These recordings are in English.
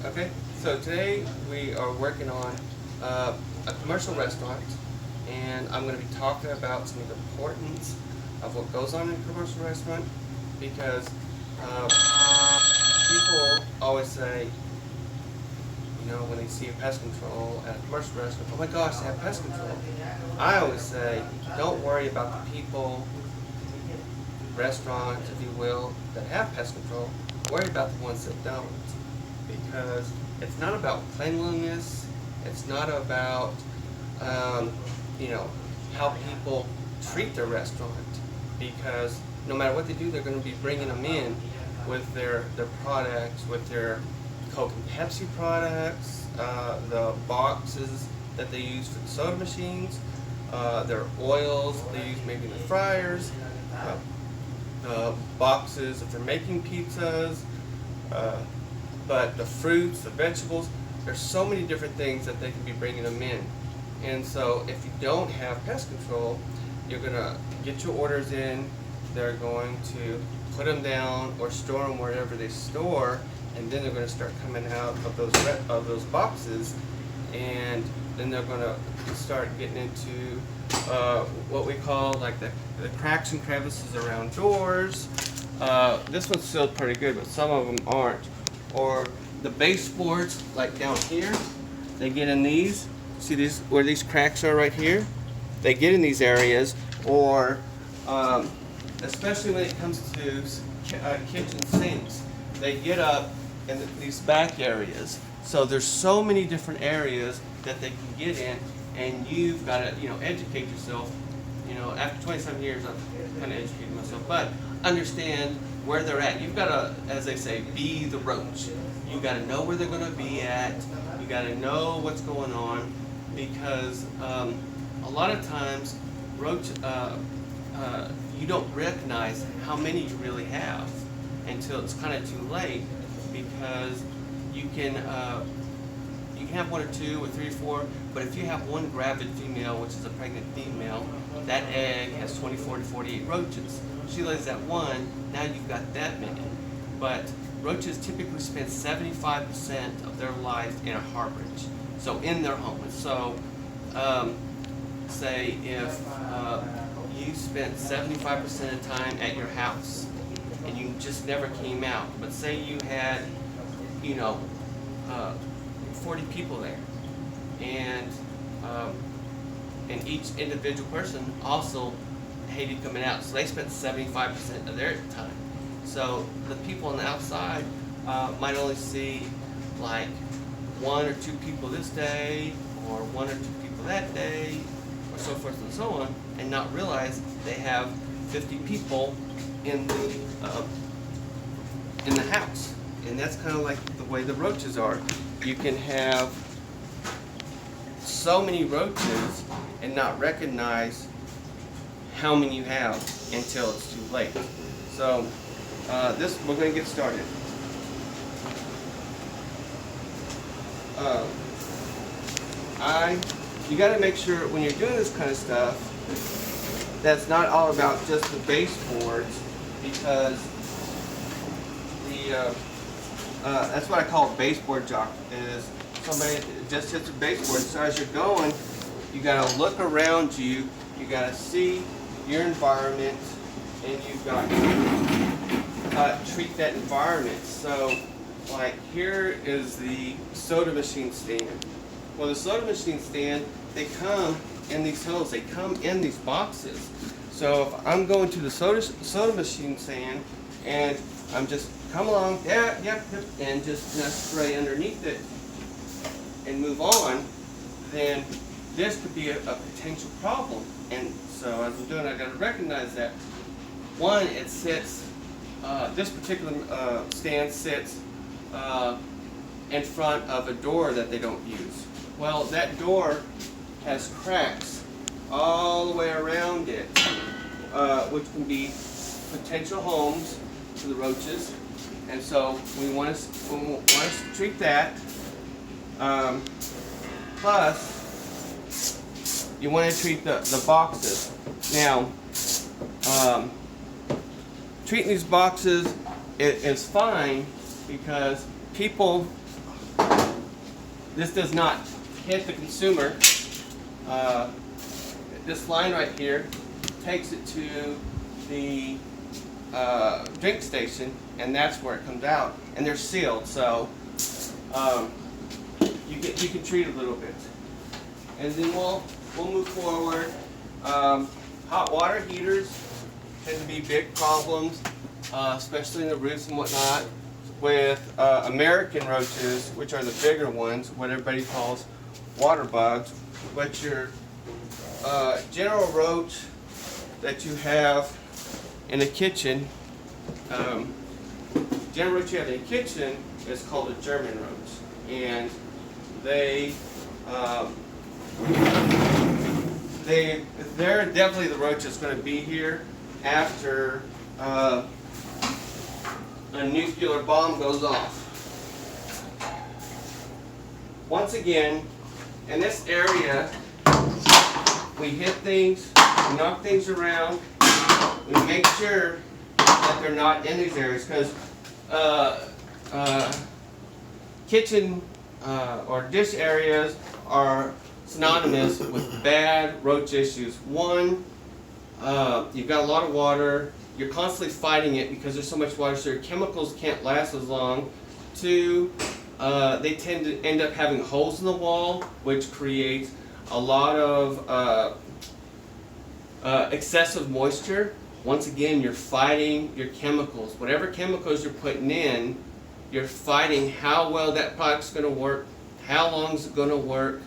Okay, so today we are working on a commercial restaurant, and I'm going to be talking about some of the importance of what goes on in a commercial restaurant, because people always say, when they see a pest control at a commercial restaurant, oh my gosh, they have pest control. I always say, don't worry about the people, restaurants, if you will, that have pest control. Worry about the ones that don't. Because it's not about cleanliness, it's not about, how people treat their restaurant. Because no matter what they do, they're going to be bringing them in with their products, with their Coke and Pepsi products, the boxes that they use for the soda machines, their oils that they use maybe in the fryers, the boxes if they're making pizzas, but the fruits, the vegetables, there's so many different things that they can be bringing them in. And so if you don't have pest control, you're going to get your orders in, they're going to put them down or store them wherever they store, and then they're going to start coming out of those boxes, and then they're going to start getting into what we call like the cracks and crevices around doors. This one's sealed pretty good, but some of them aren't. Or the baseboards, like down here, they get in these. See these where these cracks are right here? They get in these areas, or especially when it comes to kitchen sinks, they get up in these back areas. So there's so many different areas that they can get in, and you've got to educate yourself. After 27 years, I've kind of educated myself, but understand where they're at. You've got to, as they say, be the roach. You got to know where they're going to be at. You got to know what's going on, because a lot of times roach, you don't recognize how many you really have until it's kind of too late, because you can have one or two or three or four, but if you have one gravid female, which is a pregnant female, that egg has 24 to 48 roaches. She lays that one, now you've got that many. But roaches typically spend 75% of their life in a harborage, so in their home. And so, say if you spent 75% of the time at your house and you just never came out, but say you had, 40 people there, and each individual person also hated coming out, so they spent 75% of their time. So the people on the outside might only see like one or two people this day, or one or two people that day, or so forth and so on, and not realize they have 50 people in the house. And that's kind of like the way the roaches are. You can have so many roaches and not recognize how many you have until it's too late. So we're going to get started. You got to make sure when you're doing this kind of stuff, that's not all about just the baseboards, because that's what I call a baseboard jock, is somebody that just hits a baseboard. So as you're going, you got to look around you, you got to see your environment, and you've got to treat that environment. So like here is the soda machine stand. Well, the soda machine stand, they come in these holes, they come in these boxes. So if I'm going to the soda machine stand and I'm just come along, and just spray underneath it and move on, then this could be a potential problem. And so as I'm doing, I got to recognize that. One, it sits, this particular stand sits in front of a door that they don't use. Well, that door has cracks all the way around it, which can be potential homes for the roaches. And so we want to treat that. Plus, you want to treat the boxes. Now, treating these boxes is fine, because people this does not hit the consumer. This line right here takes it to the drink station, and that's where it comes out. And they're sealed, so you can treat a little bit. And then we'll move forward. Hot water heaters tend to be big problems, especially in the roofs and whatnot, with American roaches, which are the bigger ones, what everybody calls water bugs. But your general roach that you have in a kitchen, general roach you have in a kitchen is called a German roach, and they're definitely the roach that's going to be here after a nuclear bomb goes off. Once again, in this area, we hit things, we knock things around, we make sure that they're not in these areas, because kitchen or dish areas are synonymous with bad roach issues. One, you've got a lot of water, you're constantly fighting it because there's so much water, so your chemicals can't last as long. Two, they tend to end up having holes in the wall, which creates a lot of excessive moisture. Once again, you're fighting your chemicals. Whatever chemicals you're putting in, you're fighting how well that product's going to work, how long is it going to work,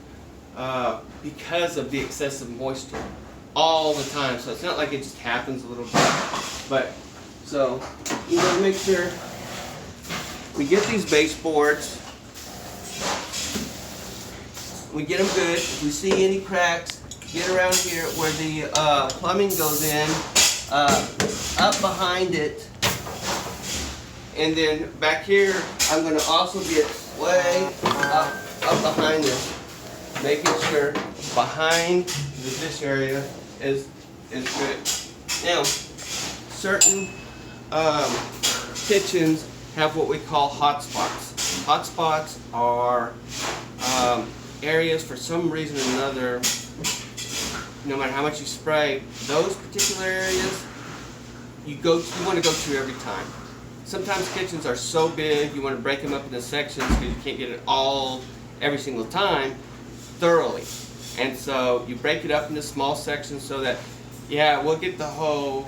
because of the excessive moisture all the time. So it's not like it just happens a little bit. But so you want to make sure we get these baseboards. We get them good. If we see any cracks, get around here where the plumbing goes in, up behind it, and then back here I'm going to also get way up behind this, making sure behind this area is good. Now, certain kitchens have what we call hot spots. Hot spots are areas, for some reason or another, no matter how much you spray, those particular areas you want to go to every time. Sometimes kitchens are so big you want to break them up into sections because you can't get it all every single time thoroughly. And so you break it up into small sections so that, yeah, we'll get the whole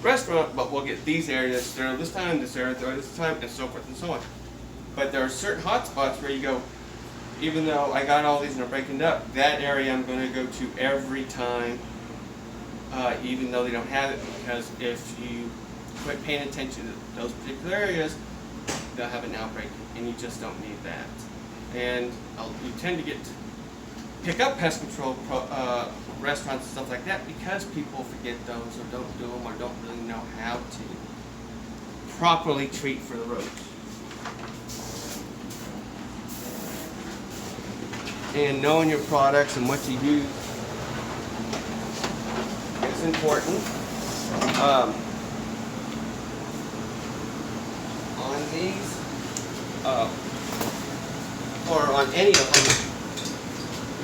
restaurant, but we'll get these areas thorough this time, this area thorough this time, and so forth and so on. But there are certain hot spots where you go, even though I got all these and are breaking it up, that area I'm going to go to every time, even though they don't have it, because if you quit paying attention to those particular areas, they'll have an outbreak, and you just don't need that. And you tend to pick up pest control restaurants and stuff like that because people forget those or don't do them or don't really know how to properly treat for the roach. And knowing your products and what you use is important. On these, or on any of them,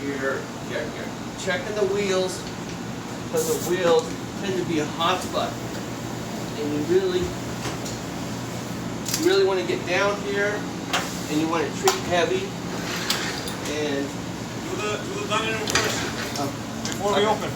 you're checking the wheels, because the wheels tend to be a hot spot, and you really want to get down here, and you want to treat heavy. And do the dining room first before we open.